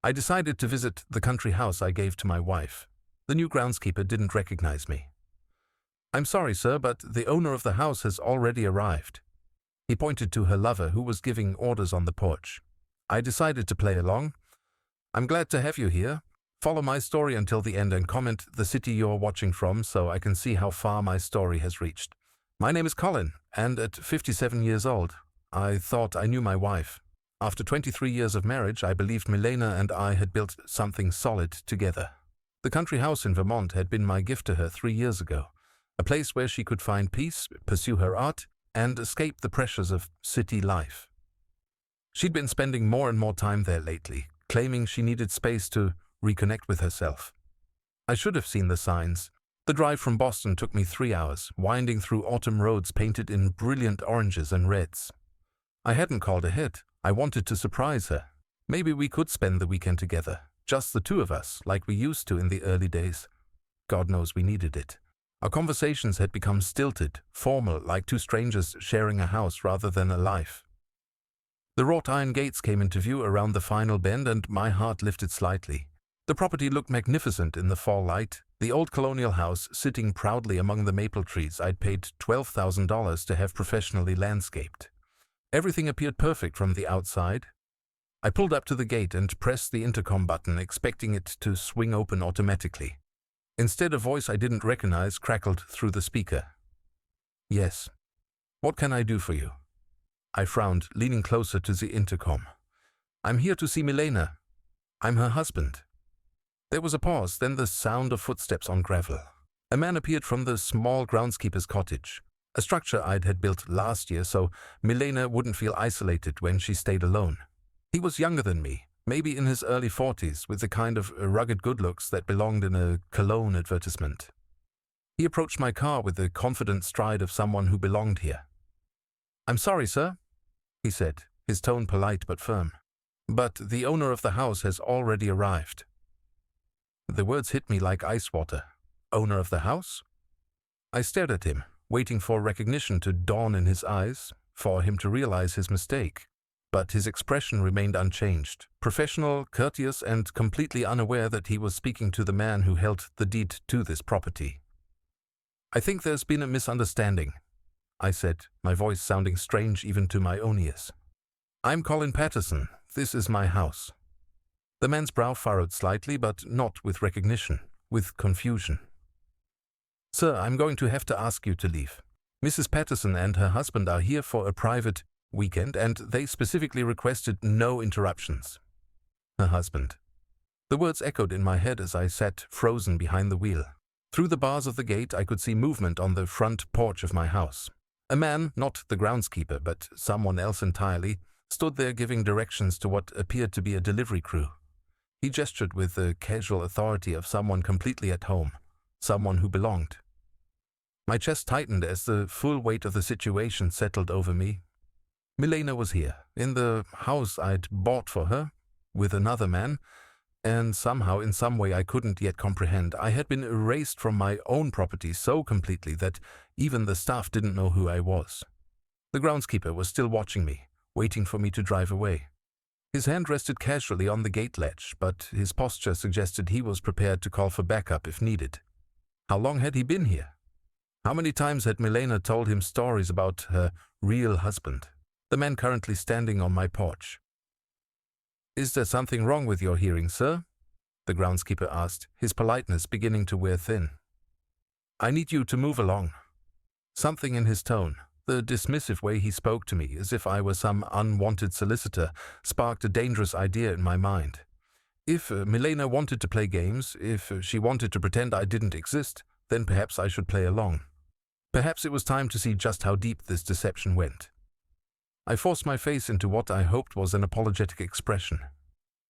I decided to visit the country house I gave to my wife. The new groundskeeper didn't recognize me. "I'm sorry, sir, but the owner of the house has already arrived." He pointed to her lover who was giving orders on the porch. I decided to play along. "I'm glad to have you here. Follow my story until the end and comment the city you're watching from so I can see how far my story has reached. My name is Colin, and at 57 years old, I thought I knew my wife. After 23 years of marriage, I believed Milena and I had built something solid together. The country house in Vermont had been my gift to her 3 years ago, a place where she could find peace, pursue her art, and escape the pressures of city life. She'd been spending more and more time there lately, claiming she needed space to reconnect with herself. I should have seen the signs. The drive from Boston took me 3 hours, winding through autumn roads painted in brilliant oranges and reds. I hadn't called ahead. I wanted to surprise her. Maybe we could spend the weekend together, just the two of us, like we used to in the early days. God knows we needed it. Our conversations had become stilted, formal, like two strangers sharing a house rather than a life. The wrought iron gates came into view around the final bend, and my heart lifted slightly. The property looked magnificent in the fall light, the old colonial house sitting proudly among the maple trees I'd paid $12,000 to have professionally landscaped. Everything appeared perfect from the outside. I pulled up to the gate and pressed the intercom button, expecting it to swing open automatically. Instead, a voice I didn't recognize crackled through the speaker. "Yes. What can I do for you?" I frowned, leaning closer to the intercom. "I'm here to see Milena. I'm her husband." There was a pause, then the sound of footsteps on gravel. A man appeared from the small groundskeeper's cottage, a structure I'd had built last year so Milena wouldn't feel isolated when she stayed alone. He was younger than me, maybe in his early 40s, with the kind of rugged good looks that belonged in a cologne advertisement. He approached my car with the confident stride of someone who belonged here. "I'm sorry, sir," he said, his tone polite but firm, "but the owner of the house has already arrived." The words hit me like ice water. Owner of the house? I stared at him, waiting for recognition to dawn in his eyes, for him to realize his mistake. But his expression remained unchanged, professional, courteous, and completely unaware that he was speaking to the man who held the deed to this property. "I think there's been a misunderstanding," I said, my voice sounding strange even to my own ears. "I'm Colin Patterson. This is my house." The man's brow furrowed slightly, but not with recognition, with confusion. "Sir, I'm going to have to ask you to leave. Mrs. Patterson and her husband are here for a private weekend, and they specifically requested no interruptions." Her husband. The words echoed in my head as I sat frozen behind the wheel. Through the bars of the gate, I could see movement on the front porch of my house. A man, not the groundskeeper, but someone else entirely, stood there giving directions to what appeared to be a delivery crew. He gestured with the casual authority of someone completely at home, someone who belonged. My chest tightened as the full weight of the situation settled over me. Milena was here, in the house I'd bought for her, with another man, and somehow, in some way I couldn't yet comprehend, I had been erased from my own property so completely that even the staff didn't know who I was. The groundskeeper was still watching me, waiting for me to drive away. His hand rested casually on the gate latch, but his posture suggested he was prepared to call for backup if needed. How long had he been here? How many times had Milena told him stories about her real husband, the man currently standing on my porch? "Is there something wrong with your hearing, sir?" the groundskeeper asked, his politeness beginning to wear thin. "I need you to move along." Something in his tone, the dismissive way he spoke to me, as if I were some unwanted solicitor, sparked a dangerous idea in my mind. If Milena wanted to play games, if she wanted to pretend I didn't exist, then perhaps I should play along. Perhaps it was time to see just how deep this deception went. I forced my face into what I hoped was an apologetic expression.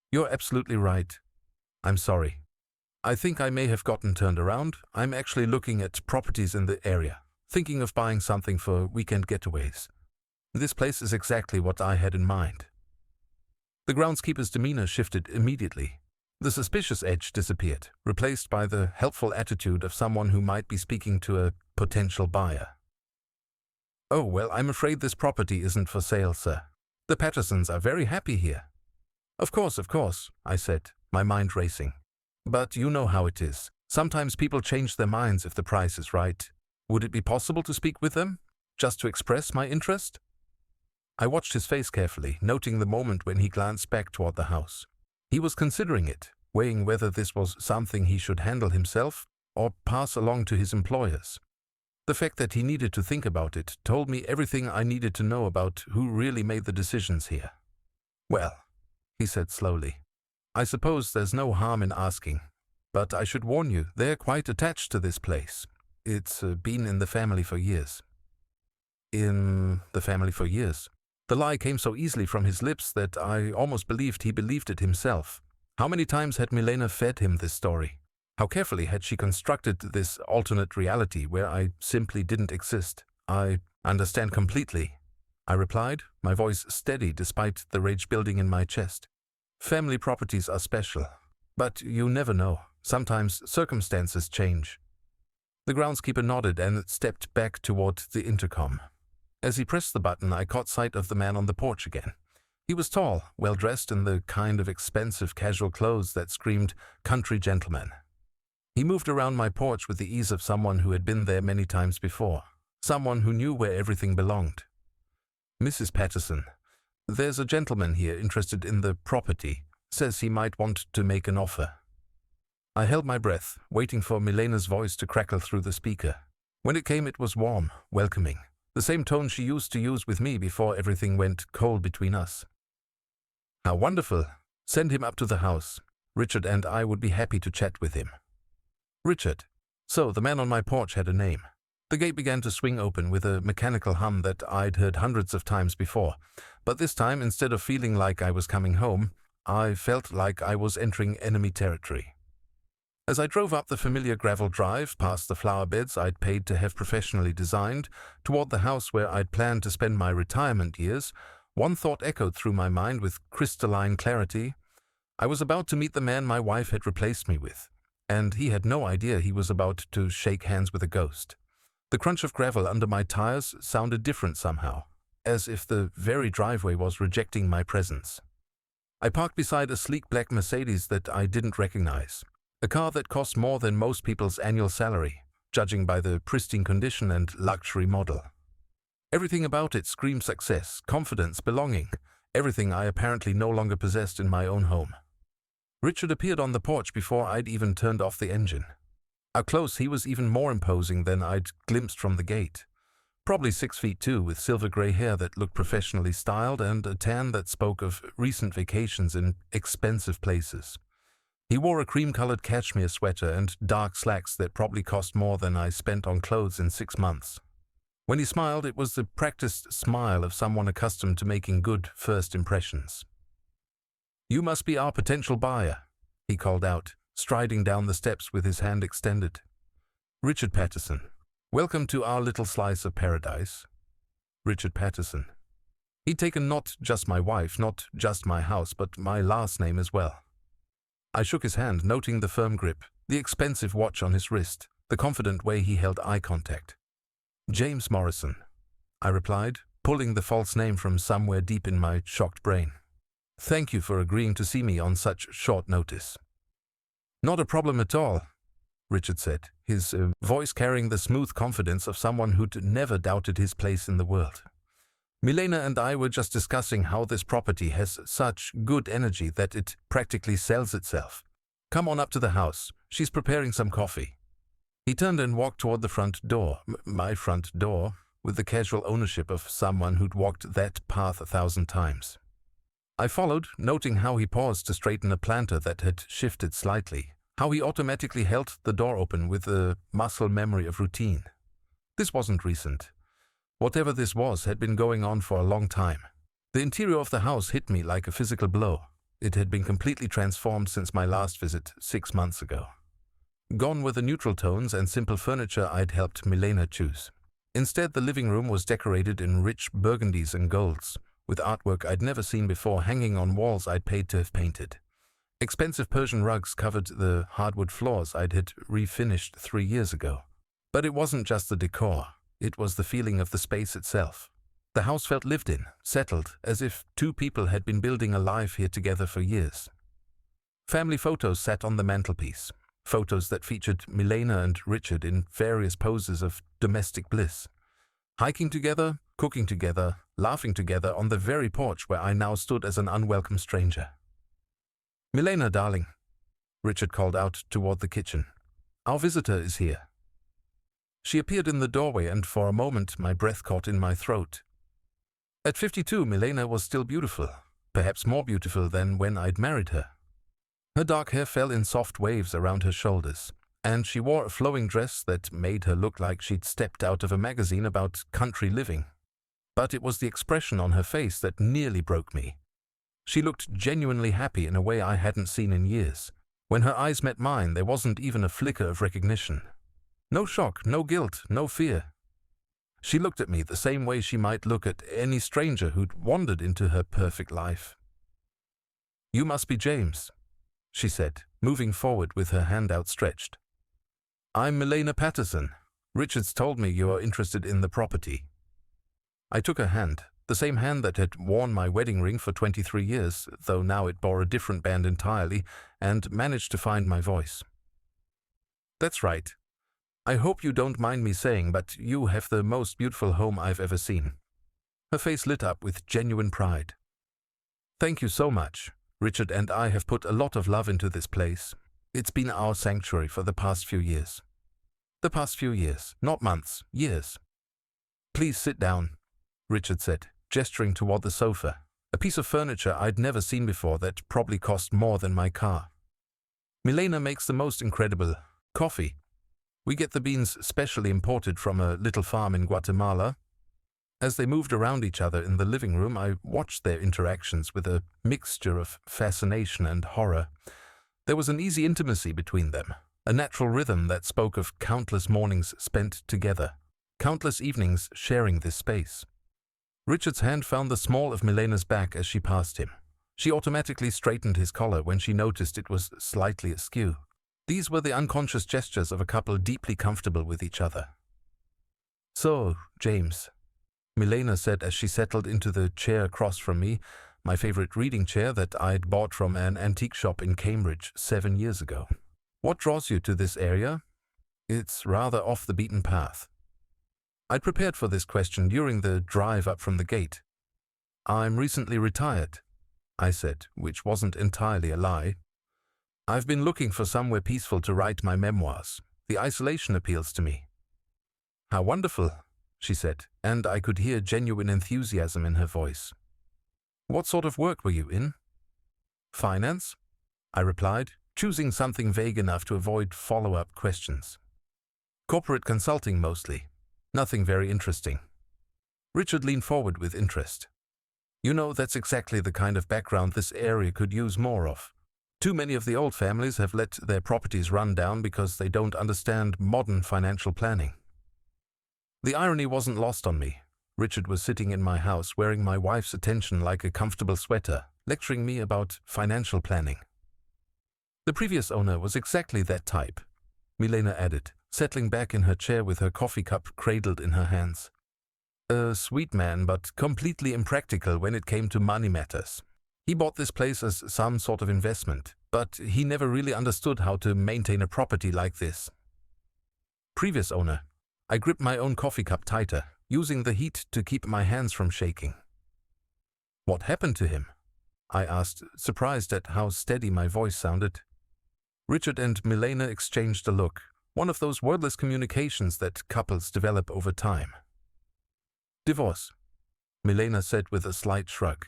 "You're absolutely right. I'm sorry. I think I may have gotten turned around. I'm actually looking at properties in the area, thinking of buying something for weekend getaways. This place is exactly what I had in mind." The groundskeeper's demeanor shifted immediately. The suspicious edge disappeared, replaced by the helpful attitude of someone who might be speaking to a potential buyer. "Oh, well, I'm afraid this property isn't for sale, sir. The Pattersons are very happy here." Of course, I said, my mind racing. But you know how it is. Sometimes people change their minds if the price is right. Would it be possible to speak with them? Just to express my interest? I watched his face carefully, noting the moment when he glanced back toward the house. He was considering it, weighing whether this was something he should handle himself or pass along to his employers. The fact that he needed to think about it told me everything I needed to know about who really made the decisions here. Well, he said slowly, I suppose there's no harm in asking, but I should warn you, they're quite attached to this place. It's been in the family for years. In the family for years? The lie came so easily from his lips that I almost believed he believed it himself. How many times had Milena fed him this story? How carefully had she constructed this alternate reality where I simply didn't exist? I understand completely, I replied, my voice steady despite the rage building in my chest. Family properties are special, but you never know. Sometimes circumstances change. The groundskeeper nodded and stepped back toward the intercom. As he pressed the button, I caught sight of the man on the porch again. He was tall, well-dressed in the kind of expensive casual clothes that screamed country gentleman. He moved around my porch with the ease of someone who had been there many times before, someone who knew where everything belonged. Mrs. Patterson, there's a gentleman here interested in the property, says he might want to make an offer. I held my breath, waiting for Milena's voice to crackle through the speaker. When it came, it was warm, welcoming, the same tone she used to use with me before everything went cold between us. How wonderful! Send him up to the house. Richard and I would be happy to chat with him. Richard. So the man on my porch had a name. The gate began to swing open with a mechanical hum that I'd heard hundreds of times before, but this time, instead of feeling like I was coming home, I felt like I was entering enemy territory. As I drove up the familiar gravel drive, past the flower beds I'd paid to have professionally designed, toward the house where I'd planned to spend my retirement years, one thought echoed through my mind with crystalline clarity. I was about to meet the man my wife had replaced me with, and he had no idea he was about to shake hands with a ghost. The crunch of gravel under my tires sounded different somehow, as if the very driveway was rejecting my presence. I parked beside a sleek black Mercedes that I didn't recognize, a car that cost more than most people's annual salary, judging by the pristine condition and luxury model. Everything about it screamed success, confidence, belonging, everything I apparently no longer possessed in my own home. Richard appeared on the porch before I'd even turned off the engine. Up close, he was even more imposing than I'd glimpsed from the gate. Probably 6'2", with silver-gray hair that looked professionally styled and a tan that spoke of recent vacations in expensive places. He wore a cream-colored cashmere sweater and dark slacks that probably cost more than I spent on clothes in 6 months. When he smiled, it was the practiced smile of someone accustomed to making good first impressions. "You must be our potential buyer," he called out, striding down the steps with his hand extended. "Richard Patterson. Welcome to our little slice of paradise." Richard Patterson. He'd taken not just my wife, not just my house, but my last name as well. I shook his hand, noting the firm grip, the expensive watch on his wrist, the confident way he held eye contact. "James Morrison," I replied, pulling the false name from somewhere deep in my shocked brain. "Thank you for agreeing to see me on such short notice." "Not a problem at all," Richard said, his voice carrying the smooth confidence of someone who'd never doubted his place in the world. "Milena and I were just discussing how this property has such good energy that it practically sells itself. Come on up to the house. She's preparing some coffee." He turned and walked toward the front door, my front door, with the casual ownership of someone who'd walked that path 1,000 times. I followed, noting how he paused to straighten a planter that had shifted slightly, how he automatically held the door open with a muscle memory of routine. This wasn't recent. Whatever this was had been going on for a long time. The interior of the house hit me like a physical blow. It had been completely transformed since my last visit 6 months ago. Gone were the neutral tones and simple furniture I'd helped Milena choose. Instead, the living room was decorated in rich burgundies and golds, with artwork I'd never seen before hanging on walls I'd paid to have painted. Expensive Persian rugs covered the hardwood floors I'd had refinished 3 years ago. But it wasn't just the decor, it was the feeling of the space itself. The house felt lived in, settled, as if two people had been building a life here together for years. Family photos sat on the mantelpiece, photos that featured Milena and Richard in various poses of domestic bliss. Hiking together, cooking together, laughing together on the very porch where I now stood as an unwelcome stranger. "Milena, darling," Richard called out toward the kitchen. "Our visitor is here." She appeared in the doorway, and for a moment my breath caught in my throat. At 52, Milena was still beautiful, perhaps more beautiful than when I'd married her. Her dark hair fell in soft waves around her shoulders, and she wore a flowing dress that made her look like she'd stepped out of a magazine about country living. But it was the expression on her face that nearly broke me. She looked genuinely happy in a way I hadn't seen in years. When her eyes met mine, there wasn't even a flicker of recognition. No shock, no guilt, no fear. She looked at me the same way she might look at any stranger who'd wandered into her perfect life. "You must be James," she said, moving forward with her hand outstretched. "I'm Milena Patterson. Richard's told me you are interested in the property." I took her hand, the same hand that had worn my wedding ring for 23 years, though now it bore a different band entirely, and managed to find my voice. "That's right. I hope you don't mind me saying, but you have the most beautiful home I've ever seen." Her face lit up with genuine pride. "Thank you so much. Richard and I have put a lot of love into this place. It's been our sanctuary for the past few years." "The past few years, not months, years." "Please sit down," Richard said, gesturing toward the sofa, a piece of furniture I'd never seen before that probably cost more than my car. "Milena makes the most incredible coffee. We get the beans specially imported from a little farm in Guatemala." As they moved around each other in the living room, I watched their interactions with a mixture of fascination and horror. There was an easy intimacy between them, a natural rhythm that spoke of countless mornings spent together, countless evenings sharing this space. Richard's hand found the small of Milena's back as she passed him. She automatically straightened his collar when she noticed it was slightly askew. These were the unconscious gestures of a couple deeply comfortable with each other. "So, James," Milena said as she settled into the chair across from me, my favorite reading chair that I'd bought from an antique shop in Cambridge 7 years ago. "What draws you to this area? It's rather off the beaten path." I'd prepared for this question during the drive up from the gate. "I'm recently retired," I said, which wasn't entirely a lie. "I've been looking for somewhere peaceful to write my memoirs. The isolation appeals to me." "How wonderful," she said, and I could hear genuine enthusiasm in her voice. "What sort of work were you in?" "Finance," I replied, choosing something vague enough to avoid follow-up questions. "Corporate consulting mostly. Nothing very interesting." Richard leaned forward with interest. "You know, that's exactly the kind of background this area could use more of. Too many of the old families have let their properties run down because they don't understand modern financial planning." The irony wasn't lost on me. Richard was sitting in my house wearing my wife's attention like a comfortable sweater, lecturing me about financial planning. "The previous owner was exactly that type," Milena added, settling back in her chair with her coffee cup cradled in her hands. "A sweet man, but completely impractical when it came to money matters. He bought this place as some sort of investment, but he never really understood how to maintain a property like this." "Previous owner." I gripped my own coffee cup tighter, using the heat to keep my hands from shaking. "What happened to him?" I asked, surprised at how steady my voice sounded. Richard and Milena exchanged a look, one of those wordless communications that couples develop over time. "Divorce," Milena said with a slight shrug.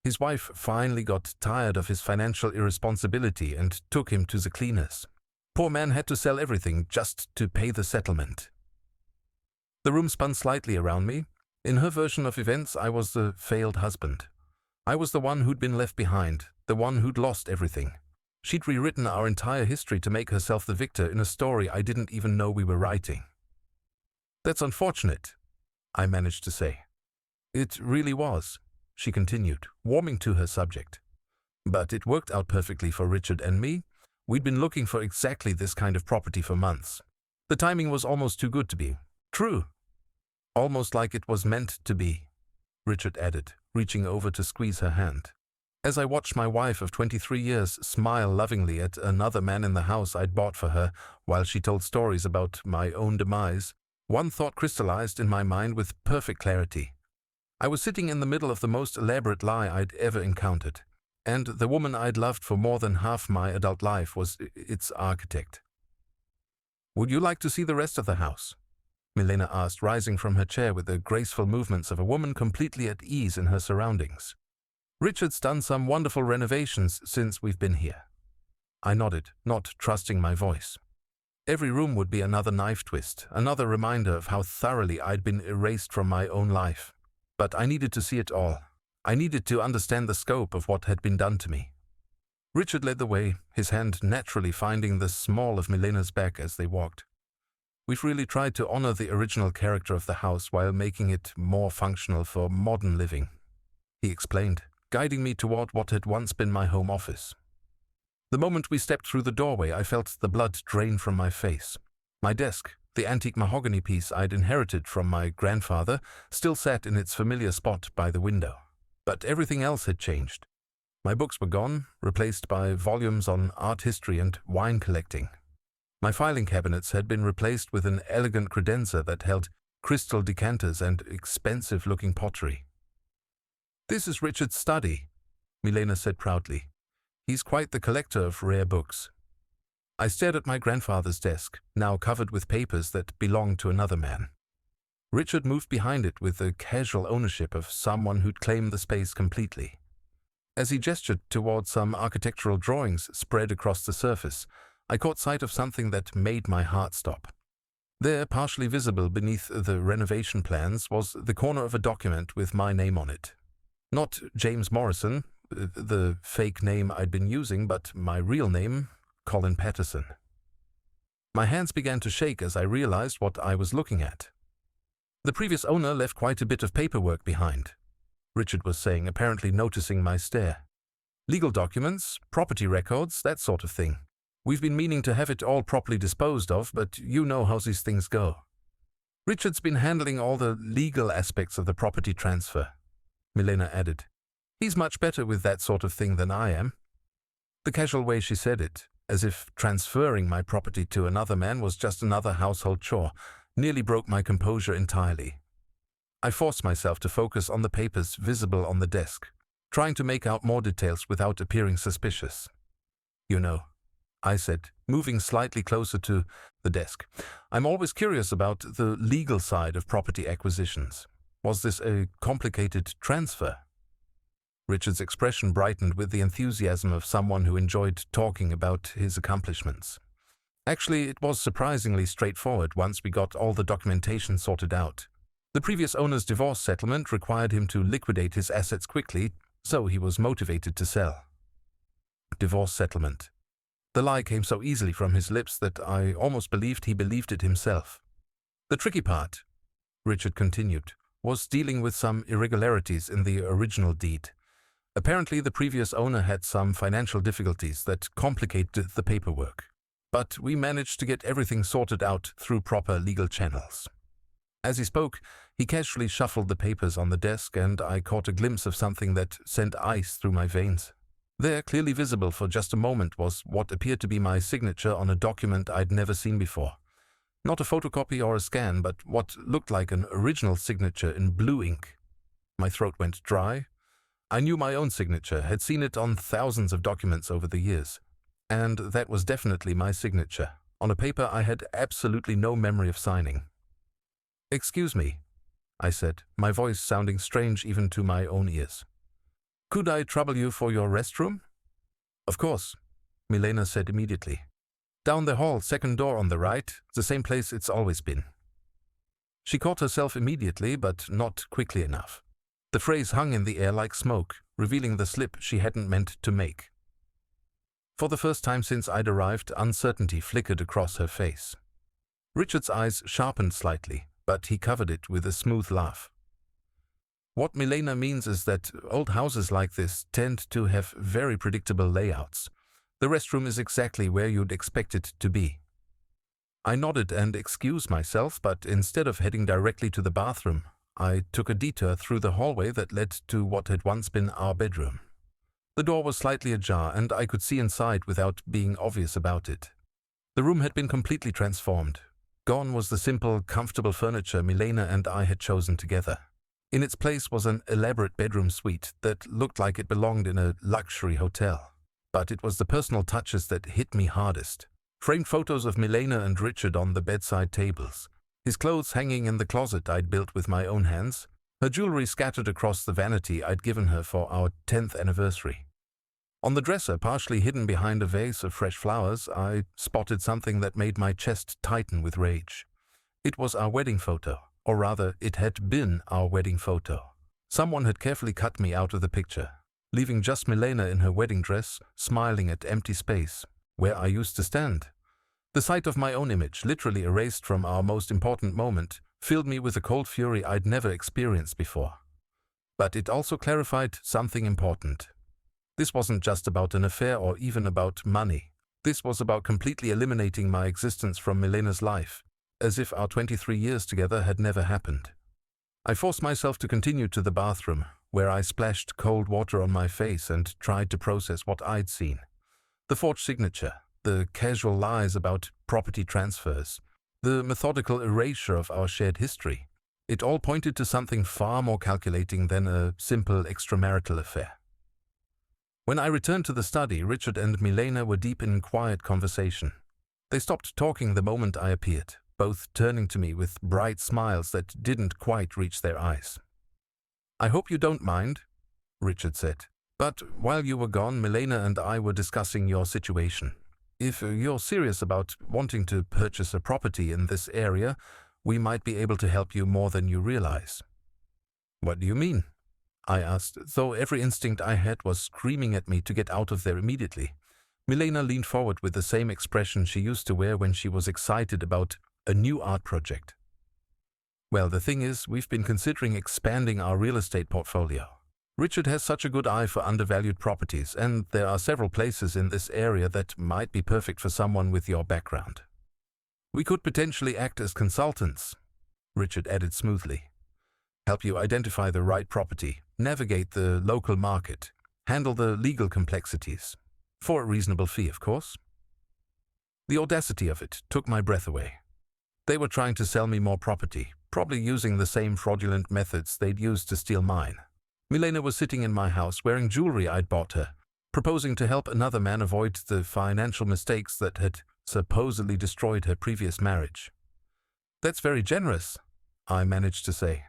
"His wife finally got tired of his financial irresponsibility and took him to the cleaners. Poor man had to sell everything just to pay the settlement." The room spun slightly around me. In her version of events, I was the failed husband. I was the one who'd been left behind, the one who'd lost everything. She'd rewritten our entire history to make herself the victor in a story I didn't even know we were writing. "That's unfortunate," I managed to say. "It really was," she continued, warming to her subject. "But it worked out perfectly for Richard and me. We'd been looking for exactly this kind of property for months. The timing was almost too good to be true. Almost like it was meant to be." Richard added, reaching over to squeeze her hand. As I watched my wife of 23 years smile lovingly at another man in the house I'd bought for her while she told stories about my own demise, one thought crystallized in my mind with perfect clarity. I was sitting in the middle of the most elaborate lie I'd ever encountered, and the woman I'd loved for more than half my adult life was its architect. "Would you like to see the rest of the house?" Milena asked, rising from her chair with the graceful movements of a woman completely at ease in her surroundings. "Richard's done some wonderful renovations since we've been here." I nodded, not trusting my voice. Every room would be another knife twist, another reminder of how thoroughly I'd been erased from my own life. But I needed to see it all. I needed to understand the scope of what had been done to me. Richard led the way, his hand naturally finding the small of Milena's back as they walked. "We've really tried to honor the original character of the house while making it more functional for modern living," he explained, guiding me toward what had once been my home office. The moment we stepped through the doorway, I felt the blood drain from my face. My desk, the antique mahogany piece I'd inherited from my grandfather, still sat in its familiar spot by the window. But everything else had changed. My books were gone, replaced by volumes on art history and wine collecting. My filing cabinets had been replaced with an elegant credenza that held crystal decanters and expensive-looking pottery. "This is Richard's study," Milena said proudly. "He's quite the collector of rare books." I stared at my grandfather's desk, now covered with papers that belonged to another man. Richard moved behind it with the casual ownership of someone who'd claimed the space completely. As he gestured toward some architectural drawings spread across the surface, I caught sight of something that made my heart stop. There, partially visible beneath the renovation plans, was the corner of a document with my name on it. Not James Morrison, the fake name I'd been using, but my real name, Colin Patterson. My hands began to shake as I realized what I was looking at. "The previous owner left quite a bit of paperwork behind," Richard was saying, apparently noticing my stare. "Legal documents, property records, that sort of thing. We've been meaning to have it all properly disposed of, but you know how these things go. Richard's been handling all the legal aspects of the property transfer," Milena added. "He's much better with that sort of thing than I am." The casual way she said it, as if transferring my property to another man was just another household chore, nearly broke my composure entirely. I forced myself to focus on the papers visible on the desk, trying to make out more details without appearing suspicious. "You know," I said, moving slightly closer to the desk, "I'm always curious about the legal side of property acquisitions. Was this a complicated transfer?" Richard's expression brightened with the enthusiasm of someone who enjoyed talking about his accomplishments. "Actually, it was surprisingly straightforward once we got all the documentation sorted out. The previous owner's divorce settlement required him to liquidate his assets quickly, so he was motivated to sell." Divorce settlement. The lie came so easily from his lips that I almost believed he believed it himself. "The tricky part," Richard continued, "was dealing with some irregularities in the original deed. Apparently, the previous owner had some financial difficulties that complicated the paperwork. But we managed to get everything sorted out through proper legal channels." As he spoke, he casually shuffled the papers on the desk, and I caught a glimpse of something that sent ice through my veins. There, clearly visible for just a moment, was what appeared to be my signature on a document I'd never seen before. Not a photocopy or a scan, but what looked like an original signature in blue ink. My throat went dry. I knew my own signature, had seen it on thousands of documents over the years. And that was definitely my signature, on a paper I had absolutely no memory of signing. "Excuse me," I said, my voice sounding strange even to my own ears. "Could I trouble you for your restroom?" "Of course," Milena said immediately. "Down the hall, second door on the right, the same place it's always been." She caught herself immediately, but not quickly enough. The phrase hung in the air like smoke, revealing the slip she hadn't meant to make. For the first time since I'd arrived, uncertainty flickered across her face. Richard's eyes sharpened slightly, but he covered it with a smooth laugh. "What Milena means is that old houses like this tend to have very predictable layouts. The restroom is exactly where you'd expect it to be." I nodded and excused myself, but instead of heading directly to the bathroom, I took a detour through the hallway that led to what had once been our bedroom. The door was slightly ajar, and I could see inside without being obvious about it. The room had been completely transformed. Gone was the simple, comfortable furniture Milena and I had chosen together. In its place was an elaborate bedroom suite that looked like it belonged in a luxury hotel. But it was the personal touches that hit me hardest. Framed photos of Milena and Richard on the bedside tables, his clothes hanging in the closet I'd built with my own hands, her jewelry scattered across the vanity I'd given her for our 10th anniversary. On the dresser, partially hidden behind a vase of fresh flowers, I spotted something that made my chest tighten with rage. It was our wedding photo, or rather, it had been our wedding photo. Someone had carefully cut me out of the picture, leaving just Milena in her wedding dress, smiling at empty space, where I used to stand. The sight of my own image, literally erased from our most important moment, filled me with a cold fury I'd never experienced before. But it also clarified something important. This wasn't just about an affair or even about money. This was about completely eliminating my existence from Milena's life, as if our 23 years together had never happened. I forced myself to continue to the bathroom, where I splashed cold water on my face and tried to process what I'd seen. The forged signature, the casual lies about property transfers, the methodical erasure of our shared history. It all pointed to something far more calculating than a simple extramarital affair. When I returned to the study, Richard and Milena were deep in quiet conversation. They stopped talking the moment I appeared, both turning to me with bright smiles that didn't quite reach their eyes. "I hope you don't mind," Richard said, "but while you were gone, Milena and I were discussing your situation. If you're serious about wanting to purchase a property in this area, we might be able to help you more than you realize." "What do you mean?" I asked, though every instinct I had was screaming at me to get out of there immediately. Milena leaned forward with the same expression she used to wear when she was excited about a new art project. "Well, the thing is, we've been considering expanding our real estate portfolio. Richard has such a good eye for undervalued properties, and there are several places in this area that might be perfect for someone with your background. We could potentially act as consultants," Richard added smoothly. "Help you identify the right property, navigate the local market, handle the legal complexities. For a reasonable fee, of course." The audacity of it took my breath away. They were trying to sell me more property, probably using the same fraudulent methods they'd used to steal mine. Milena was sitting in my house wearing jewelry I'd bought her, proposing to help another man avoid the financial mistakes that had supposedly destroyed her previous marriage. "That's very generous," I managed to say.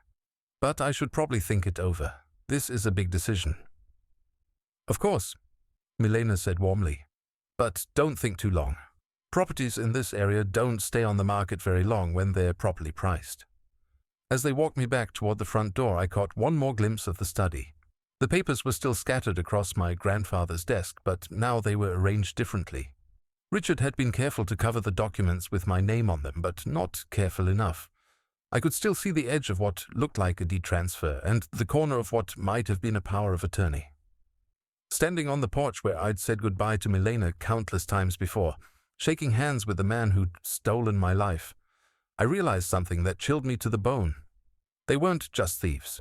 "But I should probably think it over. This is a big decision." "Of course," Milena said warmly. "But don't think too long. Properties in this area don't stay on the market very long when they're properly priced." As they walked me back toward the front door, I caught one more glimpse of the study. The papers were still scattered across my grandfather's desk, but now they were arranged differently. Richard had been careful to cover the documents with my name on them, but not careful enough. I could still see the edge of what looked like a deed transfer and the corner of what might have been a power of attorney. Standing on the porch where I'd said goodbye to Milena countless times before, shaking hands with the man who'd stolen my life, I realized something that chilled me to the bone. They weren't just thieves.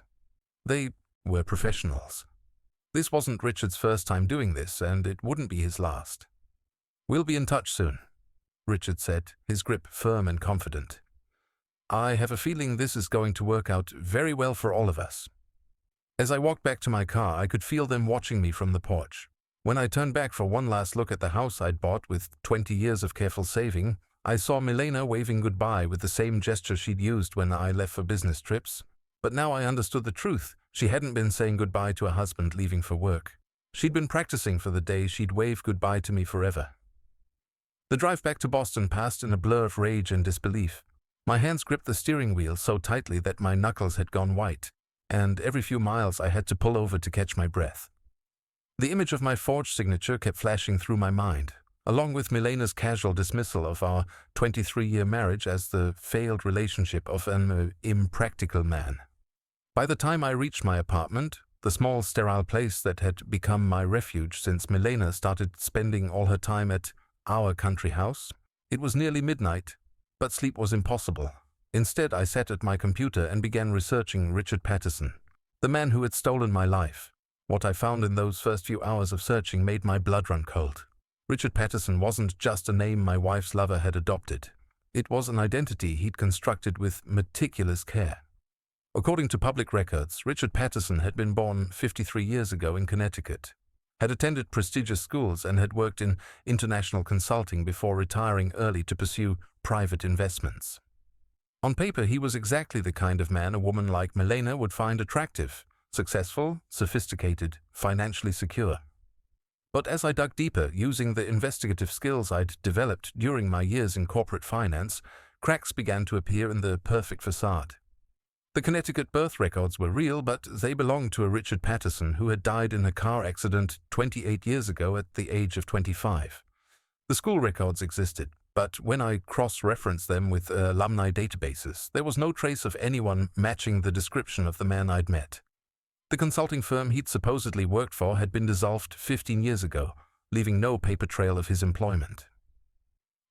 They were professionals. This wasn't Richard's first time doing this, and it wouldn't be his last. "We'll be in touch soon," Richard said, his grip firm and confident. "I have a feeling this is going to work out very well for all of us." As I walked back to my car, I could feel them watching me from the porch. When I turned back for one last look at the house I'd bought with 20 years of careful saving, I saw Milena waving goodbye with the same gesture she'd used when I left for business trips. But now I understood the truth. She hadn't been saying goodbye to her husband leaving for work. She'd been practicing for the day she'd wave goodbye to me forever. The drive back to Boston passed in a blur of rage and disbelief. My hands gripped the steering wheel so tightly that my knuckles had gone white, and every few miles I had to pull over to catch my breath. The image of my forged signature kept flashing through my mind, along with Milena's casual dismissal of our 23-year marriage as the failed relationship of an impractical man. By the time I reached my apartment, the small sterile place that had become my refuge since Milena started spending all her time at our country house, it was nearly midnight, but sleep was impossible. Instead, I sat at my computer and began researching Richard Patterson, the man who had stolen my life. What I found in those first few hours of searching made my blood run cold. Richard Patterson wasn't just a name my wife's lover had adopted. It was an identity he'd constructed with meticulous care. According to public records, Richard Patterson had been born 53 years ago in Connecticut, had attended prestigious schools, and had worked in international consulting before retiring early to pursue private investments. On paper, he was exactly the kind of man a woman like Milena would find attractive, successful, sophisticated, financially secure. But as I dug deeper, using the investigative skills I'd developed during my years in corporate finance, cracks began to appear in the perfect facade. The Connecticut birth records were real, but they belonged to a Richard Patterson who had died in a car accident 28 years ago at the age of 25. The school records existed, but when I cross-referenced them with alumni databases, there was no trace of anyone matching the description of the man I'd met. The consulting firm he'd supposedly worked for had been dissolved 15 years ago, leaving no paper trail of his employment.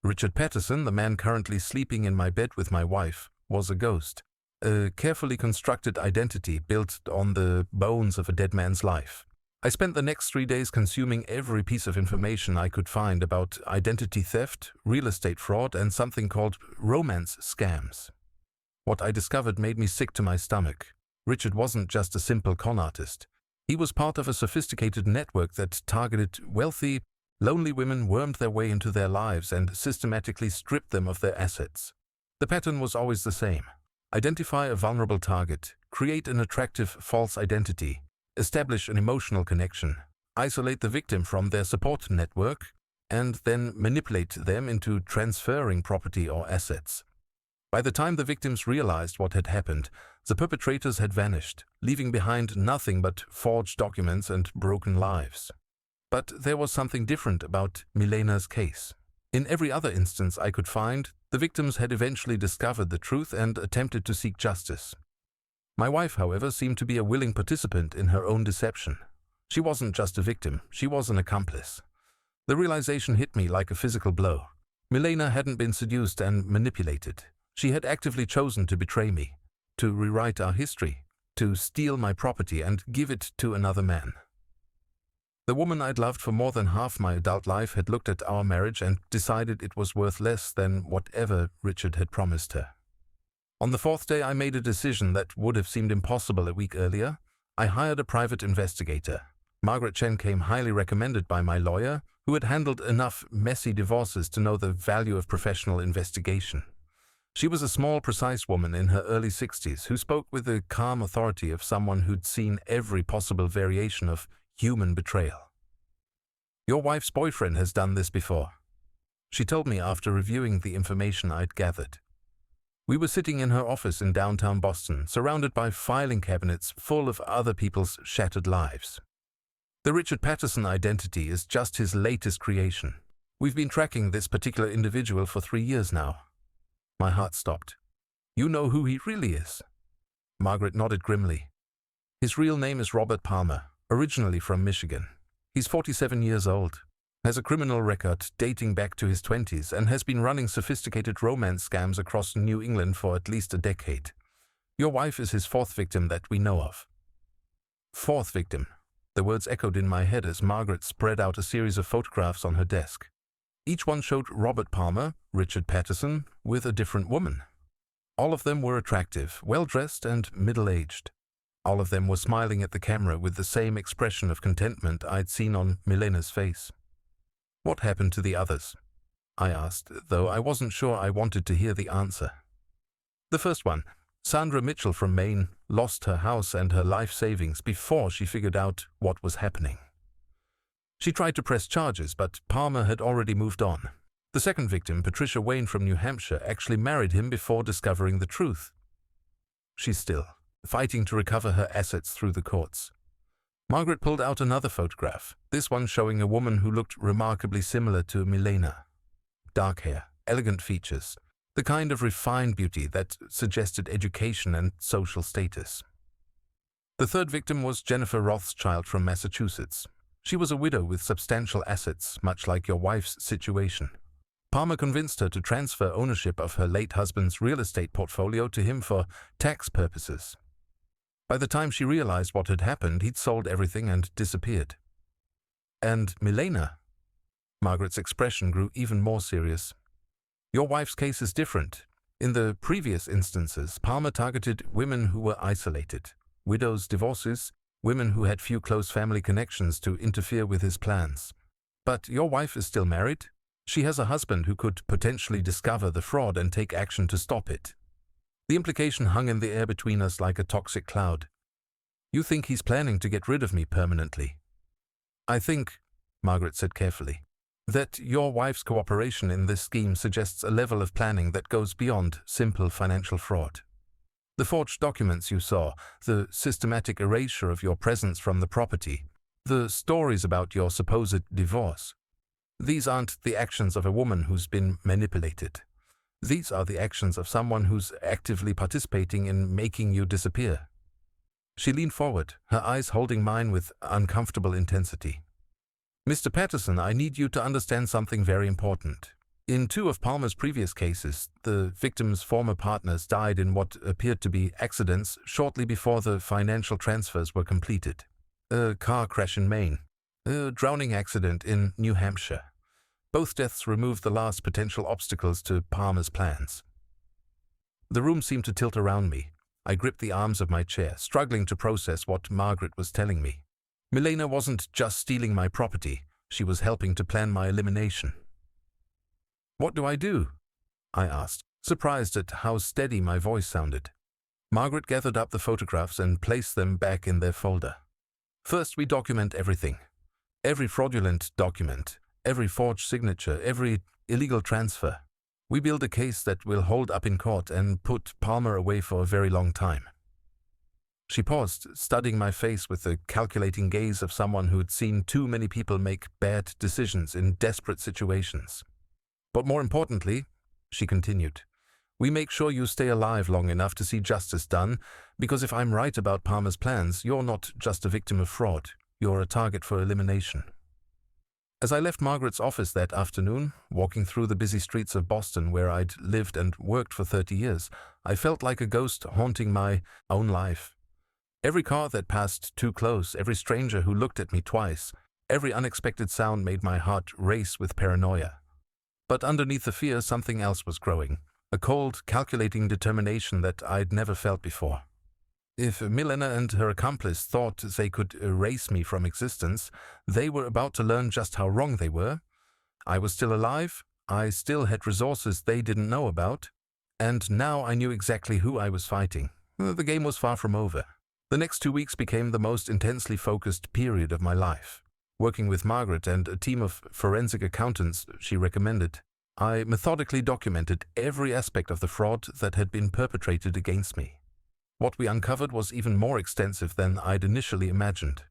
Richard Patterson, the man currently sleeping in my bed with my wife, was a ghost, a carefully constructed identity built on the bones of a dead man's life. I spent the next 3 days consuming every piece of information I could find about identity theft, real estate fraud, and something called romance scams. What I discovered made me sick to my stomach. Richard wasn't just a simple con artist. He was part of a sophisticated network that targeted wealthy, lonely women, wormed their way into their lives, and systematically stripped them of their assets. The pattern was always the same. Identify a vulnerable target, create an attractive false identity, establish an emotional connection, isolate the victim from their support network, and then manipulate them into transferring property or assets. By the time the victims realized what had happened, the perpetrators had vanished, leaving behind nothing but forged documents and broken lives. But there was something different about Milena's case. In every other instance I could find, the victims had eventually discovered the truth and attempted to seek justice. My wife, however, seemed to be a willing participant in her own deception. She wasn't just a victim, she was an accomplice. The realization hit me like a physical blow. Milena hadn't been seduced and manipulated. She had actively chosen to betray me, to rewrite our history, to steal my property and give it to another man. The woman I'd loved for more than half my adult life had looked at our marriage and decided it was worth less than whatever Richard had promised her. On the fourth day, I made a decision that would have seemed impossible a week earlier. I hired a private investigator. Margaret Chen came highly recommended by my lawyer, who had handled enough messy divorces to know the value of professional investigation. She was a small, precise woman in her early 60s who spoke with the calm authority of someone who'd seen every possible variation of human betrayal. "Your wife's boyfriend has done this before," she told me after reviewing the information I'd gathered. We were sitting in her office in downtown Boston, surrounded by filing cabinets full of other people's shattered lives. The Richard Patterson identity is just his latest creation. We've been tracking this particular individual for 3 years now. My heart stopped. "You know who he really is?" Margaret nodded grimly. "His real name is Robert Palmer, originally from Michigan. He's 47 years old, has a criminal record dating back to his 20s, and has been running sophisticated romance scams across New England for at least a decade. Your wife is his 4th victim that we know of." 4th victim. The words echoed in my head as Margaret spread out a series of photographs on her desk. Each one showed Robert Palmer, Richard Patterson, with a different woman. All of them were attractive, well-dressed, and middle-aged. All of them were smiling at the camera with the same expression of contentment I'd seen on Milena's face. "What happened to the others?" I asked, though I wasn't sure I wanted to hear the answer. "The first one, Sandra Mitchell from Maine, lost her house and her life savings before she figured out what was happening. She tried to press charges, but Palmer had already moved on. The second victim, Patricia Wayne from New Hampshire, actually married him before discovering the truth. She's still fighting to recover her assets through the courts." Margaret pulled out another photograph, this one showing a woman who looked remarkably similar to Milena. Dark hair, elegant features, the kind of refined beauty that suggested education and social status. The third victim was Jennifer Rothschild from Massachusetts. She was a widow with substantial assets, much like your wife's situation. Palmer convinced her to transfer ownership of her late husband's real estate portfolio to him for tax purposes. By the time she realized what had happened, he'd sold everything and disappeared. And Milena? Margaret's expression grew even more serious. Your wife's case is different. In the previous instances, Palmer targeted women who were isolated, widows, divorces, women who had few close family connections to interfere with his plans. But your wife is still married. She has a husband who could potentially discover the fraud and take action to stop it. The implication hung in the air between us like a toxic cloud. You think he's planning to get rid of me permanently? I think, Margaret said carefully, that your wife's cooperation in this scheme suggests a level of planning that goes beyond simple financial fraud. The forged documents you saw, the systematic erasure of your presence from the property, the stories about your supposed divorce. These aren't the actions of a woman who's been manipulated. These are the actions of someone who's actively participating in making you disappear. She leaned forward, her eyes holding mine with uncomfortable intensity. Mr. Patterson, I need you to understand something very important. In 2 of Palmer's previous cases, the victims' former partners died in what appeared to be accidents shortly before the financial transfers were completed. A car crash in Maine, a drowning accident in New Hampshire. Both deaths removed the last potential obstacles to Palmer's plans. The room seemed to tilt around me. I gripped the arms of my chair, struggling to process what Margaret was telling me. Milena wasn't just stealing my property, she was helping to plan my elimination. What do I do? I asked, surprised at how steady my voice sounded. Margaret gathered up the photographs and placed them back in their folder. First, we document everything. Every fraudulent document, every forged signature, every illegal transfer. We build a case that will hold up in court and put Palmer away for a very long time. She paused, studying my face with the calculating gaze of someone who had seen too many people make bad decisions in desperate situations. But more importantly, she continued, we make sure you stay alive long enough to see justice done, because if I'm right about Palmer's plans, you're not just a victim of fraud, you're a target for elimination. As I left Margaret's office that afternoon, walking through the busy streets of Boston where I'd lived and worked for 30 years, I felt like a ghost haunting my own life. Every car that passed too close, every stranger who looked at me twice, every unexpected sound made my heart race with paranoia. But underneath the fear, something else was growing, a cold, calculating determination that I'd never felt before. If Milena and her accomplice thought they could erase me from existence, they were about to learn just how wrong they were. I was still alive, I still had resources they didn't know about, and now I knew exactly who I was fighting. The game was far from over. The next 2 weeks became the most intensely focused period of my life. Working with Margaret and a team of forensic accountants she recommended, I methodically documented every aspect of the fraud that had been perpetrated against me. What we uncovered was even more extensive than I'd initially imagined.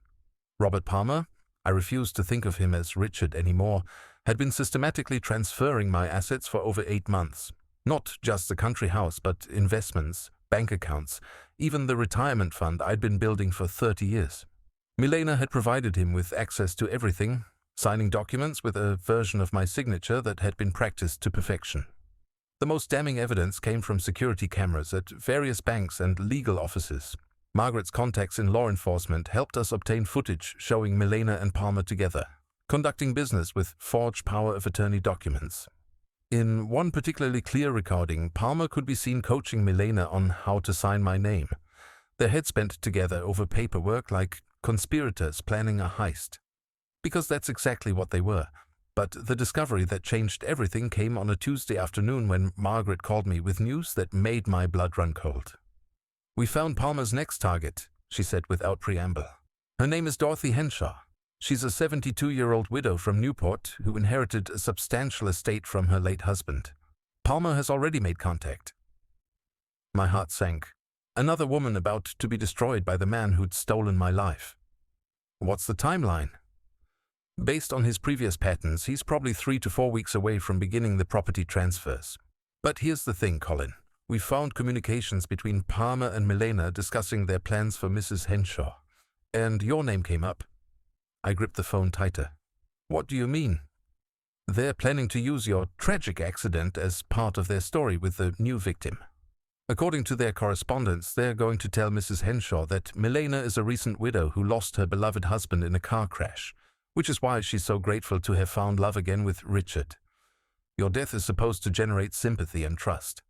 Robert Palmer, I refused to think of him as Richard anymore, had been systematically transferring my assets for over 8 months. Not just the country house, but investments, bank accounts, even the retirement fund I'd been building for 30 years. Milena had provided him with access to everything, signing documents with a version of my signature that had been practiced to perfection. The most damning evidence came from security cameras at various banks and legal offices. Margaret's contacts in law enforcement helped us obtain footage showing Milena and Palmer together, conducting business with forged power of attorney documents. In one particularly clear recording, Palmer could be seen coaching Milena on how to sign my name. Their heads spent together over paperwork like conspirators planning a heist. Because that's exactly what they were. But the discovery that changed everything came on a Tuesday afternoon when Margaret called me with news that made my blood run cold. We found Palmer's next target, she said without preamble. Her name is Dorothy Henshaw. She's a 72-year-old widow from Newport who inherited a substantial estate from her late husband. Palmer has already made contact. My heart sank. Another woman about to be destroyed by the man who'd stolen my life. What's the timeline? Based on his previous patterns, he's probably 3 to 4 weeks away from beginning the property transfers. But here's the thing, Colin. We found communications between Palmer and Milena discussing their plans for Mrs. Henshaw. And your name came up. I gripped the phone tighter. What do you mean? They're planning to use your tragic accident as part of their story with the new victim. According to their correspondence, they're going to tell Mrs. Henshaw that Milena is a recent widow who lost her beloved husband in a car crash, which is why she's so grateful to have found love again with Richard. Your death is supposed to generate sympathy and trust.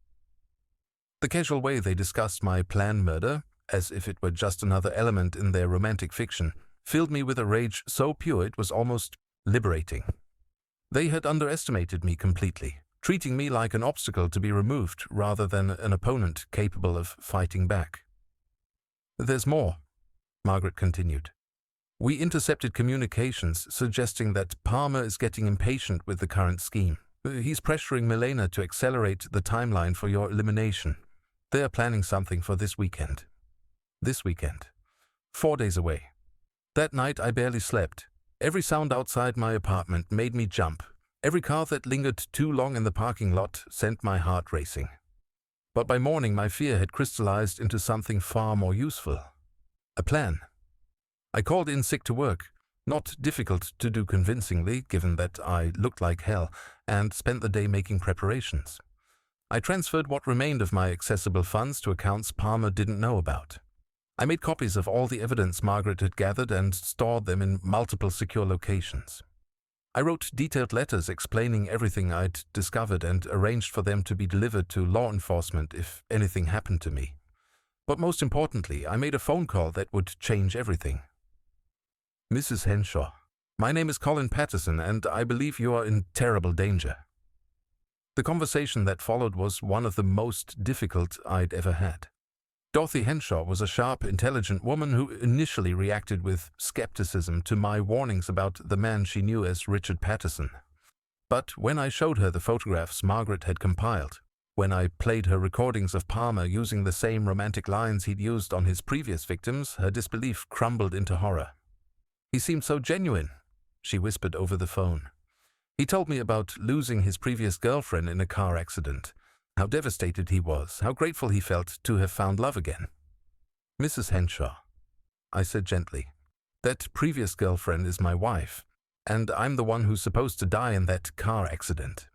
The casual way they discussed my planned murder, as if it were just another element in their romantic fiction, filled me with a rage so pure it was almost liberating. They had underestimated me completely, treating me like an obstacle to be removed rather than an opponent capable of fighting back. There's more, Margaret continued. We intercepted communications suggesting that Palmer is getting impatient with the current scheme. He's pressuring Milena to accelerate the timeline for your elimination. They are planning something for this weekend. This weekend. 4 days away. That night I barely slept. Every sound outside my apartment made me jump. Every car that lingered too long in the parking lot sent my heart racing. But by morning my fear had crystallized into something far more useful. A plan. I called in sick to work, not difficult to do convincingly given that I looked like hell, and spent the day making preparations. I transferred what remained of my accessible funds to accounts Palmer didn't know about. I made copies of all the evidence Margaret had gathered and stored them in multiple secure locations. I wrote detailed letters explaining everything I'd discovered and arranged for them to be delivered to law enforcement if anything happened to me. But most importantly, I made a phone call that would change everything. Mrs. Henshaw, my name is Colin Patterson, and I believe you are in terrible danger. The conversation that followed was one of the most difficult I'd ever had. Dorothy Henshaw was a sharp, intelligent woman who initially reacted with skepticism to my warnings about the man she knew as Richard Patterson. But when I showed her the photographs Margaret had compiled, when I played her recordings of Palmer using the same romantic lines he'd used on his previous victims, her disbelief crumbled into horror. He seemed so genuine, she whispered over the phone. He told me about losing his previous girlfriend in a car accident, how devastated he was, how grateful he felt to have found love again. Mrs. Henshaw, I said gently, that previous girlfriend is my wife, and I'm the one who's supposed to die in that car accident.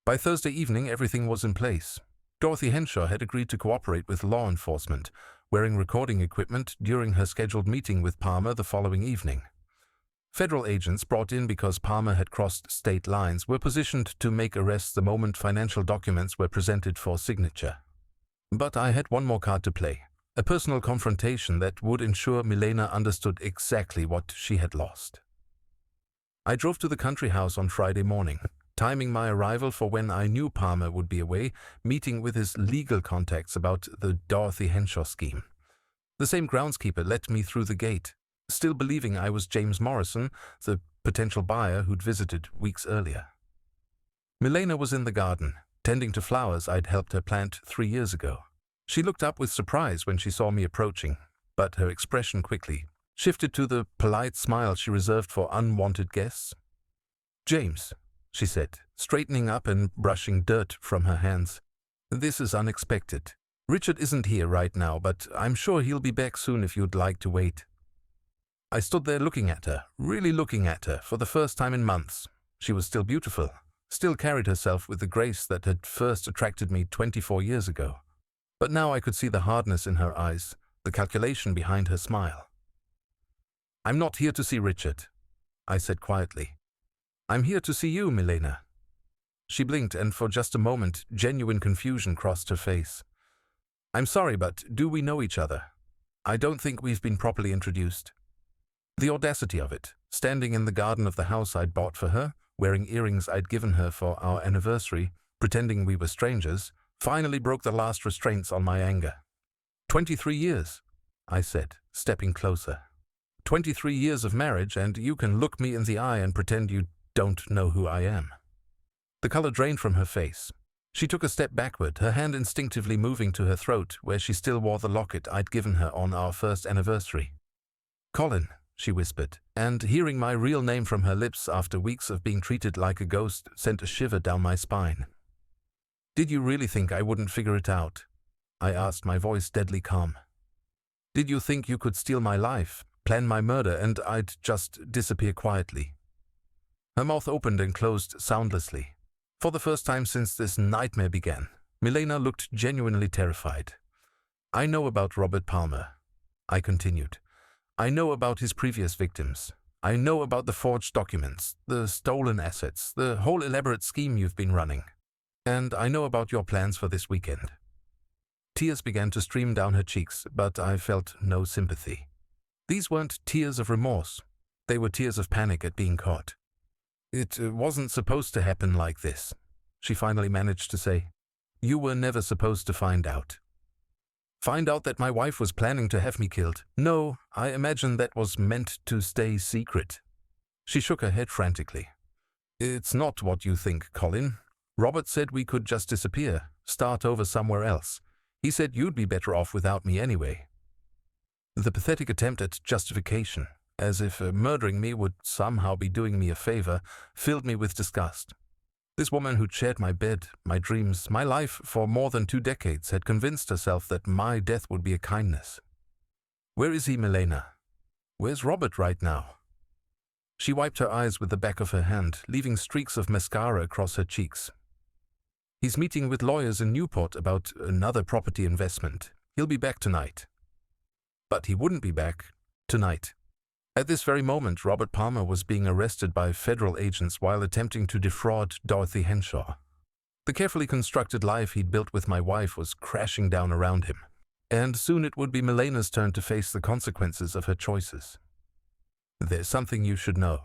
By Thursday evening, everything was in place. Dorothy Henshaw had agreed to cooperate with law enforcement, wearing recording equipment during her scheduled meeting with Palmer the following evening. Federal agents brought in because Palmer had crossed state lines were positioned to make arrests the moment financial documents were presented for signature. But I had one more card to play, a personal confrontation that would ensure Milena understood exactly what she had lost. I drove to the country house on Friday morning, timing my arrival for when I knew Palmer would be away, meeting with his legal contacts about the Dorothy Henshaw scheme. The same groundskeeper let me through the gate, still believing I was James Morrison, the potential buyer who'd visited weeks earlier. Milena was in the garden, tending to flowers I'd helped her plant 3 years ago. She looked up with surprise when she saw me approaching, but her expression quickly shifted to the polite smile she reserved for unwanted guests. James, she said, straightening up and brushing dirt from her hands. This is unexpected. Richard isn't here right now, but I'm sure he'll be back soon if you'd like to wait. I stood there looking at her, really looking at her, for the first time in months. She was still beautiful, still carried herself with the grace that had first attracted me 24 years ago. But now I could see the hardness in her eyes, the calculation behind her smile. I'm not here to see Richard, I said quietly. I'm here to see you, Milena. She blinked, and for just a moment, genuine confusion crossed her face. I'm sorry, but do we know each other? I don't think we've been properly introduced. The audacity of it, standing in the garden of the house I'd bought for her, wearing earrings I'd given her for our anniversary, pretending we were strangers, finally broke the last restraints on my anger. 23 years, I said, stepping closer. 23 years of marriage, and you can look me in the eye and pretend you don't know who I am. The color drained from her face. She took a step backward, her hand instinctively moving to her throat, where she still wore the locket I'd given her on our first anniversary. Colin, she whispered, and hearing my real name from her lips after weeks of being treated like a ghost sent a shiver down my spine. Did you really think I wouldn't figure it out? I asked, my voice deadly calm. Did you think you could steal my life, plan my murder, and I'd just disappear quietly? Her mouth opened and closed soundlessly. For the first time since this nightmare began, Milena looked genuinely terrified. I know about Robert Palmer, I continued. I know about his previous victims. I know about the forged documents, the stolen assets, the whole elaborate scheme you've been running. And I know about your plans for this weekend. Tears began to stream down her cheeks, but I felt no sympathy. These weren't tears of remorse. They were tears of panic at being caught. It wasn't supposed to happen like this, she finally managed to say. You were never supposed to find out. Find out that my wife was planning to have me killed? No, I imagine that was meant to stay secret. She shook her head frantically. It's not what you think, Colin. Robert said we could just disappear, start over somewhere else. He said you'd be better off without me anyway. The pathetic attempt at justification, as if murdering me would somehow be doing me a favor, filled me with disgust. This woman who'd shared my bed, my dreams, my life for more than 2 decades had convinced herself that my death would be a kindness. Where is he, Milena? Where's Robert right now? She wiped her eyes with the back of her hand, leaving streaks of mascara across her cheeks. He's meeting with lawyers in Newport about another property investment. He'll be back tonight. But he wouldn't be back tonight. At this very moment, Robert Palmer was being arrested by federal agents while attempting to defraud Dorothy Henshaw. The carefully constructed life he'd built with my wife was crashing down around him, and soon it would be Milena's turn to face the consequences of her choices. There's something you should know,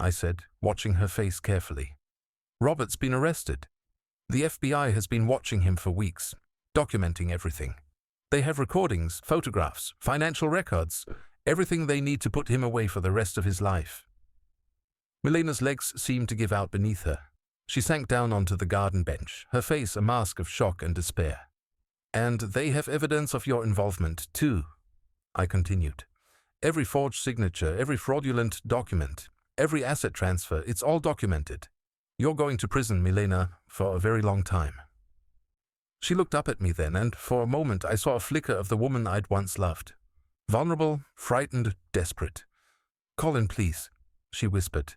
I said, watching her face carefully. Robert's been arrested. The FBI has been watching him for weeks, documenting everything. They have recordings, photographs, financial records, everything they need to put him away for the rest of his life. Milena's legs seemed to give out beneath her. She sank down onto the garden bench, her face a mask of shock and despair. And they have evidence of your involvement, too, I continued. Every forged signature, every fraudulent document, every asset transfer, it's all documented. You're going to prison, Milena, for a very long time. She looked up at me then, and for a moment I saw a flicker of the woman I'd once loved. Vulnerable, frightened, desperate. Colin, please, she whispered.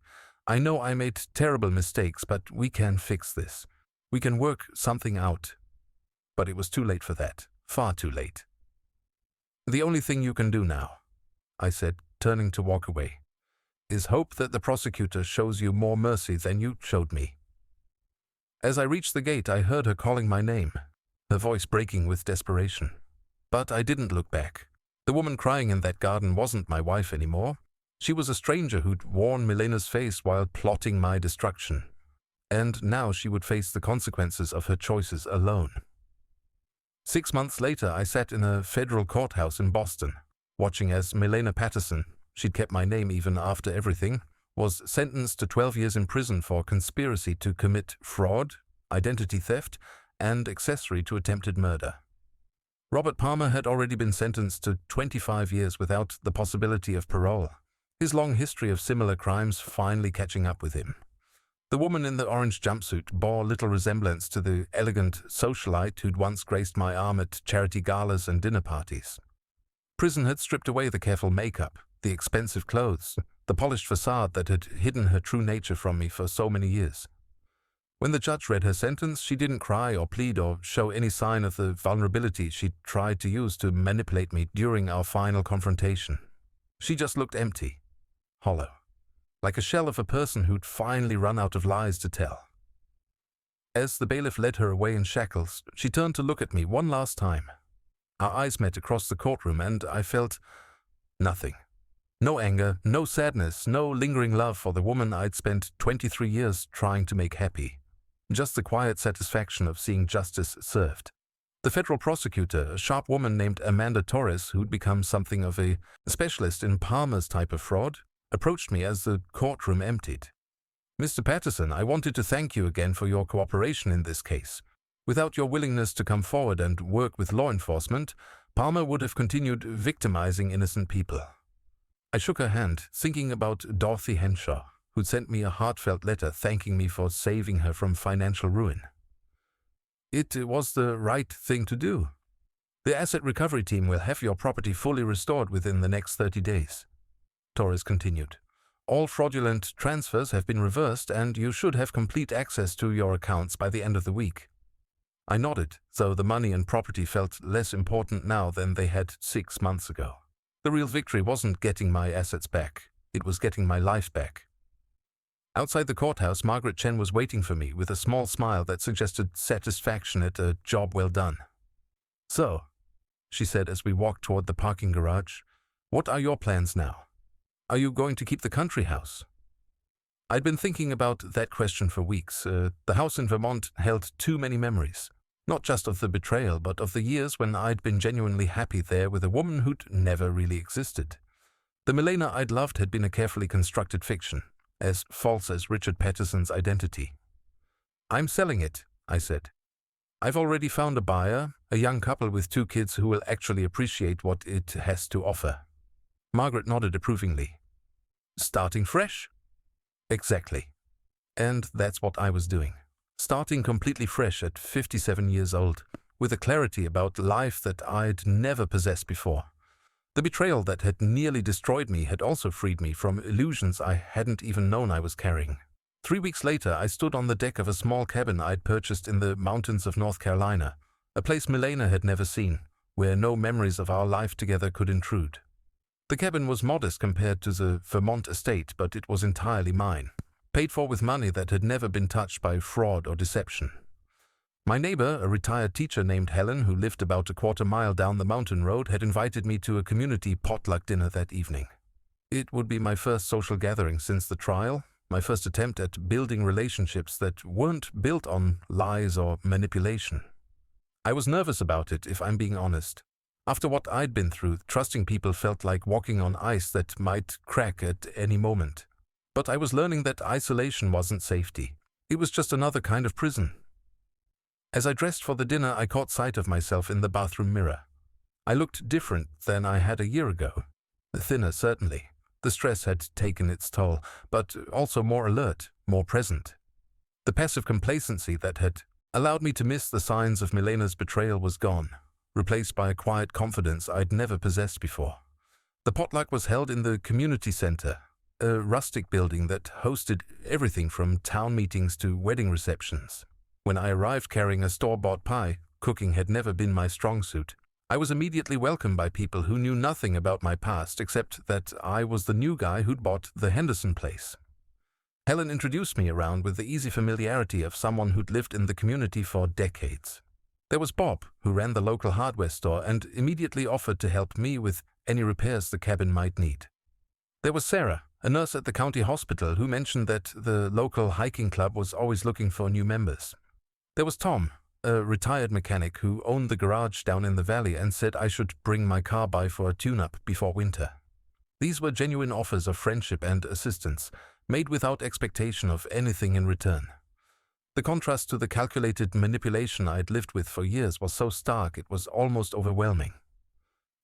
I know I made terrible mistakes, but we can fix this. We can work something out. But it was too late for that. Far too late. The only thing you can do now, I said, turning to walk away, is hope that the prosecutor shows you more mercy than you showed me. As I reached the gate, I heard her calling my name, her voice breaking with desperation. But I didn't look back. The woman crying in that garden wasn't my wife anymore. She was a stranger who'd worn Milena's face while plotting my destruction. And now she would face the consequences of her choices alone. 6 months later, I sat in a federal courthouse in Boston, watching as Milena Patterson, she'd kept my name even after everything, was sentenced to 12 years in prison for conspiracy to commit fraud, identity theft, and accessory to attempted murder. Robert Palmer had already been sentenced to 25 years without the possibility of parole, his long history of similar crimes finally catching up with him. The woman in the orange jumpsuit bore little resemblance to the elegant socialite who'd once graced my arm at charity galas and dinner parties. Prison had stripped away the careful makeup, the expensive clothes, the polished facade that had hidden her true nature from me for so many years. When the judge read her sentence, she didn't cry or plead or show any sign of the vulnerability she'd tried to use to manipulate me during our final confrontation. She just looked empty, hollow, like a shell of a person who'd finally run out of lies to tell. As the bailiff led her away in shackles, she turned to look at me one last time. Our eyes met across the courtroom, and I felt nothing. No anger, no sadness, no lingering love for the woman I'd spent 23 years trying to make happy. Just the quiet satisfaction of seeing justice served. The federal prosecutor, a sharp woman named Amanda Torres, who'd become something of a specialist in Palmer's type of fraud, approached me as the courtroom emptied. Mr. Patterson, I wanted to thank you again for your cooperation in this case. Without your willingness to come forward and work with law enforcement, Palmer would have continued victimizing innocent people. I shook her hand, thinking about Dorothy Henshaw, who'd sent me a heartfelt letter thanking me for saving her from financial ruin. It was the right thing to do. The asset recovery team will have your property fully restored within the next 30 days. Torres continued. All fraudulent transfers have been reversed and you should have complete access to your accounts by the end of the week. I nodded, though the money and property felt less important now than they had 6 months ago. The real victory wasn't getting my assets back, it was getting my life back. Outside the courthouse, Margaret Chen was waiting for me with a small smile that suggested satisfaction at a job well done. "So," she said as we walked toward the parking garage, "what are your plans now? Are you going to keep the country house?" I'd been thinking about that question for weeks. The house in Vermont held too many memories. Not just of the betrayal, but of the years when I'd been genuinely happy there with a woman who'd never really existed. The Milena I'd loved had been a carefully constructed fiction, as false as Richard Patterson's identity. "I'm selling it," I said. "I've already found a buyer, a young couple with 2 kids who will actually appreciate what it has to offer." Margaret nodded approvingly. "Starting fresh?" "Exactly. And that's what I was doing. Starting completely fresh at 57 years old, with a clarity about life that I'd never possessed before. The betrayal that had nearly destroyed me had also freed me from illusions I hadn't even known I was carrying. 3 weeks later, I stood on the deck of a small cabin I'd purchased in the mountains of North Carolina, a place Milena had never seen, where no memories of our life together could intrude. The cabin was modest compared to the Vermont estate, but it was entirely mine, paid for with money that had never been touched by fraud or deception. My neighbor, a retired teacher named Helen, who lived about a quarter mile down the mountain road, had invited me to a community potluck dinner that evening. It would be my first social gathering since the trial, my first attempt at building relationships that weren't built on lies or manipulation. I was nervous about it, if I'm being honest. After what I'd been through, trusting people felt like walking on ice that might crack at any moment. But I was learning that isolation wasn't safety. It was just another kind of prison. As I dressed for the dinner, I caught sight of myself in the bathroom mirror. I looked different than I had a year ago. Thinner, certainly. The stress had taken its toll, but also more alert, more present. The passive complacency that had allowed me to miss the signs of Milena's betrayal was gone, replaced by a quiet confidence I'd never possessed before. The potluck was held in the community center, a rustic building that hosted everything from town meetings to wedding receptions. When I arrived carrying a store-bought pie, cooking had never been my strong suit. I was immediately welcomed by people who knew nothing about my past except that I was the new guy who'd bought the Henderson place. Helen introduced me around with the easy familiarity of someone who'd lived in the community for decades. There was Bob, who ran the local hardware store and immediately offered to help me with any repairs the cabin might need. There was Sarah, a nurse at the county hospital, who mentioned that the local hiking club was always looking for new members. There was Tom, a retired mechanic who owned the garage down in the valley and said I should bring my car by for a tune-up before winter. These were genuine offers of friendship and assistance, made without expectation of anything in return. The contrast to the calculated manipulation I'd lived with for years was so stark it was almost overwhelming.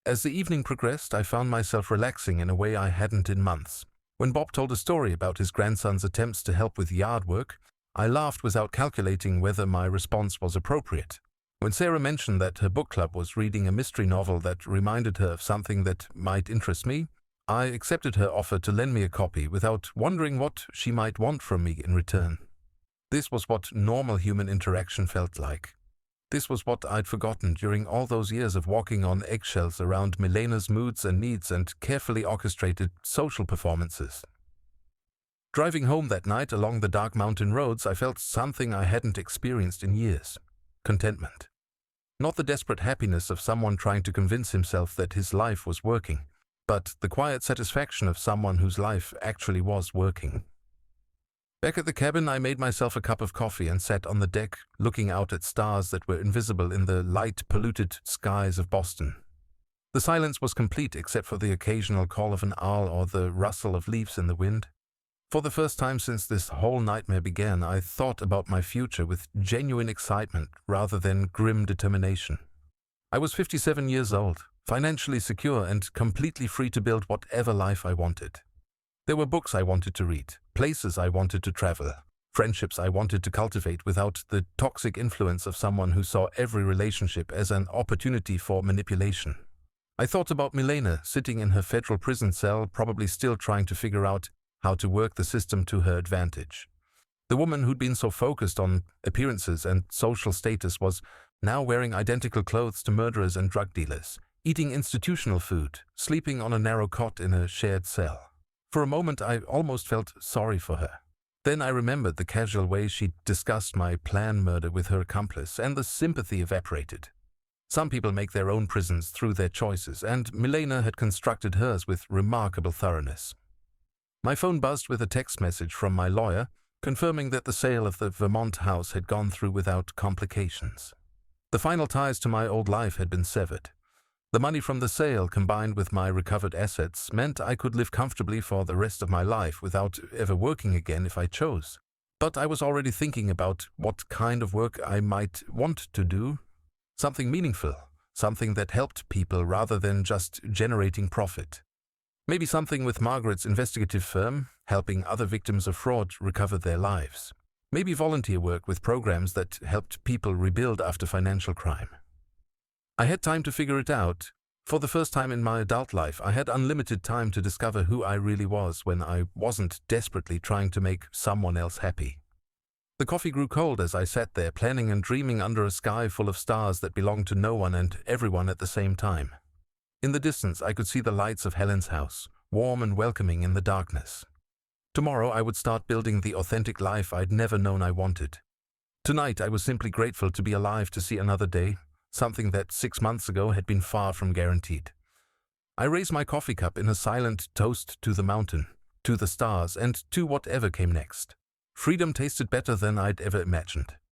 As the evening progressed, I found myself relaxing in a way I hadn't in months. When Bob told a story about his grandson's attempts to help with yard work, I laughed without calculating whether my response was appropriate. When Sarah mentioned that her book club was reading a mystery novel that reminded her of something that might interest me, I accepted her offer to lend me a copy without wondering what she might want from me in return. This was what normal human interaction felt like. This was what I'd forgotten during all those years of walking on eggshells around Milena's moods and needs and carefully orchestrated social performances. Driving home that night along the dark mountain roads, I felt something I hadn't experienced in years: contentment. Not the desperate happiness of someone trying to convince himself that his life was working, but the quiet satisfaction of someone whose life actually was working. Back at the cabin, I made myself a cup of coffee and sat on the deck, looking out at stars that were invisible in the light-polluted skies of Boston. The silence was complete except for the occasional call of an owl or the rustle of leaves in the wind. For the first time since this whole nightmare began, I thought about my future with genuine excitement rather than grim determination. I was 57 years old, financially secure and completely free to build whatever life I wanted. There were books I wanted to read, places I wanted to travel, friendships I wanted to cultivate without the toxic influence of someone who saw every relationship as an opportunity for manipulation. I thought about Milena sitting in her federal prison cell, probably still trying to figure out how to work the system to her advantage. The woman who'd been so focused on appearances and social status was now wearing identical clothes to murderers and drug dealers, eating institutional food, sleeping on a narrow cot in a shared cell. For a moment, I almost felt sorry for her. Then I remembered the casual way she'd discussed my planned murder with her accomplice, and the sympathy evaporated. Some people make their own prisons through their choices, and Milena had constructed hers with remarkable thoroughness. My phone buzzed with a text message from my lawyer, confirming that the sale of the Vermont house had gone through without complications. The final ties to my old life had been severed. The money from the sale, combined with my recovered assets, meant I could live comfortably for the rest of my life without ever working again if I chose. But I was already thinking about what kind of work I might want to do. Something meaningful, something that helped people rather than just generating profit. Maybe something with Margaret's investigative firm, helping other victims of fraud recover their lives. Maybe volunteer work with programs that helped people rebuild after financial crime. I had time to figure it out. For the first time in my adult life, I had unlimited time to discover who I really was when I wasn't desperately trying to make someone else happy. The coffee grew cold as I sat there planning and dreaming under a sky full of stars that belonged to no one and everyone at the same time. In the distance, I could see the lights of Helen's house, warm and welcoming in the darkness. Tomorrow, I would start building the authentic life I'd never known I wanted. Tonight, I was simply grateful to be alive to see another day, something that 6 months ago had been far from guaranteed. I raised my coffee cup in a silent toast to the mountain, to the stars, and to whatever came next. Freedom tasted better than I'd ever imagined.